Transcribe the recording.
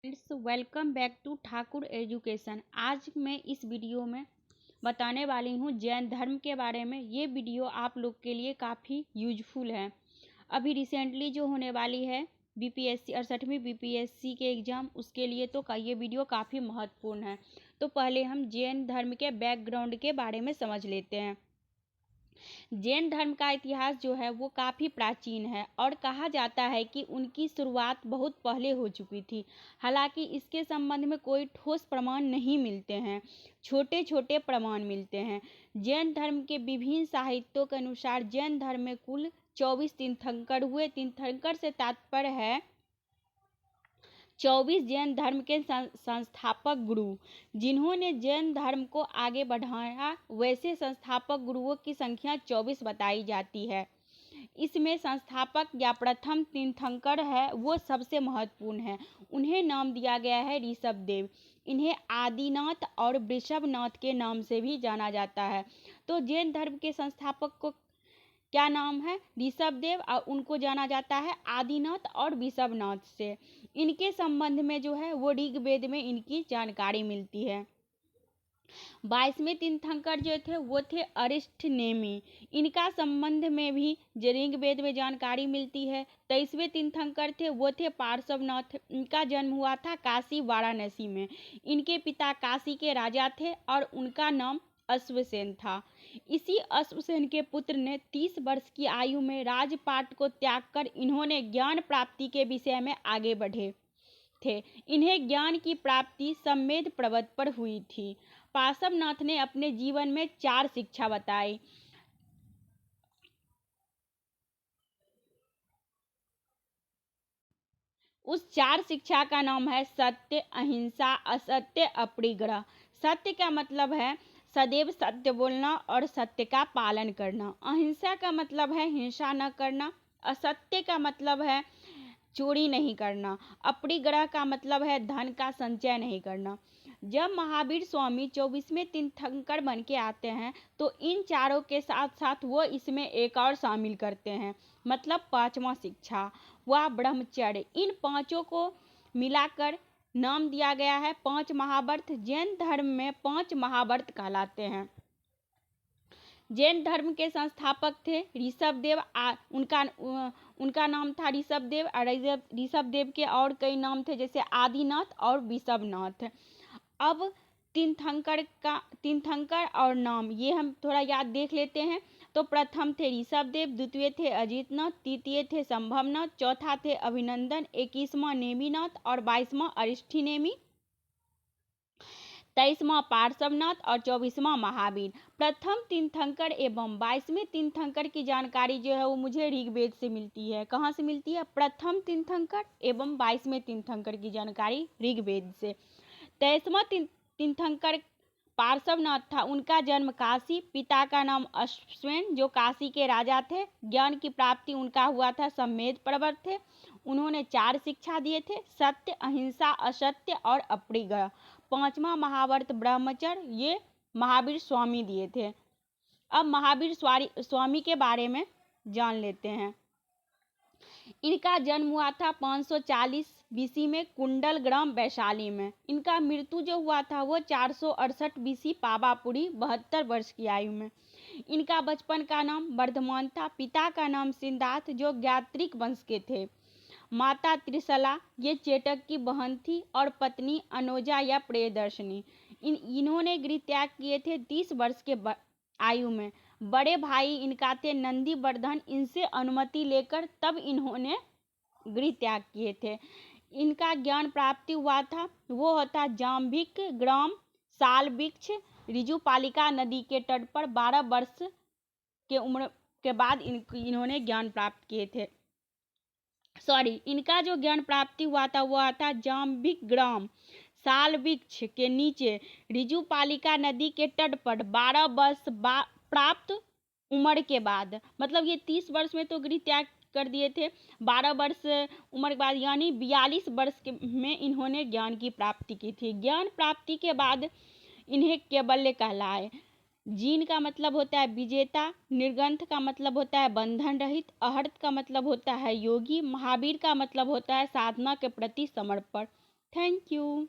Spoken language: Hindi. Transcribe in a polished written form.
Friends, welcome back to Thakur education. आज मैं इस वीडियो में बताने वाली हूँ जैन धर्म के बारे में। ये वीडियो आप लोग के लिए काफ़ी यूजफुल है। अभी रिसेंटली जो होने वाली है बीपीएससी 68वीं बीपीएससी के एग्ज़ाम, उसके लिए तो ये वीडियो काफ़ी महत्वपूर्ण है। तो पहले हम जैन धर्म के बैकग्राउंड के बारे में समझ लेते हैं। जैन धर्म का इतिहास जो है वो काफ़ी प्राचीन है और कहा जाता है कि उनकी शुरुआत बहुत पहले हो चुकी थी। हालांकि इसके संबंध में कोई ठोस प्रमाण नहीं मिलते हैं, छोटे छोटे प्रमाण मिलते हैं। जैन धर्म के विभिन्न साहित्यों के अनुसार जैन धर्म में कुल 24 तीर्थंकर हुए। तीर्थंकर से तात्पर्य है 24 जैन धर्म के संस्थापक गुरु जिन्होंने जैन धर्म को आगे बढ़ाया। वैसे संस्थापक गुरुओं की संख्या 24 बताई जाती है। इसमें संस्थापक या प्रथम तीर्थंकर है वो सबसे महत्वपूर्ण है। उन्हें नाम दिया गया है ऋषभदेव। इन्हें आदिनाथ और वृषभनाथ के नाम से भी जाना जाता है। तो जैन धर्म के संस्थापक को क्या नाम है? ऋषभदेव, और उनको जाना जाता है आदिनाथ और वृषभनाथ से। इनके संबंध में जो है वो ऋग्वेद में इनकी जानकारी मिलती है। 22वें तीर्थंकर जो थे वो थे अरिष्टनेमी। इनका संबंध में भी ऋग्वेद में जानकारी मिलती है। 23वें तीर्थंकर थे वो थे पार्श्वनाथ। इनका जन्म हुआ था काशी वाराणसी में। इनके पिता काशी के राजा थे और उनका नाम अश्वसेन था। इसी अश्वसेन के पुत्र ने 30 वर्ष की आयु में राजपाट को त्याग कर इन्होंने ज्ञान प्राप्ति के विषय में आगे बढ़े थे। इन्हें ज्ञान की प्राप्ति सम्मेद पर्वत पर हुई थी। पार्श्वनाथ ने अपने जीवन में 4 शिक्षा बताई। उस 4 शिक्षा का नाम है सत्य, अहिंसा, असत्य, अपरिग्रह। सत्य का मतलब है सदैव सत्य बोलना और सत्य का पालन करना। अहिंसा का मतलब है हिंसा न करना। असत्य का मतलब है चोरी नहीं करना। अपरिग्रह का मतलब है धन का संचय नहीं करना। जब महावीर स्वामी 24वें तीर्थंकर बन के आते हैं तो इन चारों के साथ साथ वो इसमें एक और शामिल करते हैं, मतलब 5वां शिक्षा व ब्रह्मचर्य। इन पांचों को मिलाकर नाम दिया गया है 5 महाव्रत। जैन धर्म में 5 महाव्रत कहलाते हैं। जैन धर्म के संस्थापक थे ऋषभदेव। उनका नाम था ऋषभदेव। और ऋषभदेव के और कई नाम थे जैसे आदिनाथ और वृषभनाथ। अब तीर्थंकर और नाम ये हम थोड़ा याद देख लेते हैं। तो प्रथम थे ऋषभदेव, द्वितीय थे अजितनाथ, तृतीय थे संभवनाथ, चौथा थे अभिनंदन, 21वां नेमिनाथ और 22वां अरिष्टनेमी, 23वां पार्श्वनाथ और 24वां महावीर। प्रथम तीर्थंकर एवं 22वें तीर्थंकर की जानकारी जो है वो मुझे ऋग्वेद से मिलती है। कहाँ से मिलती है? प्रथम तीर्थंकर एवं 22वें तीर्थंकर की जानकारी ऋग्वेद से। 23वां तीर्थंकर पार्श्वनाथ था। उनका जन्म काशी, पिता का नाम अश्वसेन जो काशी के राजा थे। ज्ञान की प्राप्ति उनका हुआ था सम्मेद पर्वत थे। उन्होंने 4 शिक्षा दिए थे, सत्य, अहिंसा, असत्य और अपरिग्रह। 5वां महाव्रत ब्रह्मचर्य ये महावीर स्वामी दिए थे। अब महावीर स्वामी के बारे में जान लेते हैं। इनका जन्म हुआ था 540 बीसी में कुंडल ग्राम वैशाली में। इनका मृत्यु जो हुआ था वो 468 बीसी पावापुरी 72 वर्ष की आयु में। इनका बचपन का नाम वर्धमान था। पिता का नाम सिद्धार्थ जो ज्ञात्रिक वंश के थे। माता त्रिशला ये चेटक की बहन थी और पत्नी अनोजा या प्रियदर्शनी। इन्होंने गृह त्याग किए थे 30 वर्ष के आयु में। बड़े भाई इनका थे नंदीवर्धन। इनसे अनुमति लेकर तब इन्होंने गृह त्याग किए थे। इनका ज्ञान प्राप्ति हुआ था वो होता जाम्बिक ग्राम साल वृक्ष ऋजुपालिका नदी के तट पर। 12 वर्ष के उम्र के बाद इन्होंने ज्ञान प्राप्त किए थे। इनका जो ज्ञान प्राप्ति हुआ था वो था जाम्बिक ग्राम साल वृक्ष के नीचे ऋजुपालिका नदी के तट पर 12 वर्ष प्राप्त उम्र के बाद। मतलब ये 30 वर्ष में तो गृह त्याग कर दिए थे। 12 वर्ष उम्र के बाद यानी 42 वर्ष में इन्होंने ज्ञान की प्राप्ति की थी। ज्ञान प्राप्ति के बाद इन्हें कैवल्य कहलाए। जीन का मतलब होता है विजेता, निर्ग्रंथ का मतलब होता है बंधन रहित, अहर्त का मतलब होता है योगी, महावीर का मतलब होता है साधना के प्रति समर्पण। Thank you.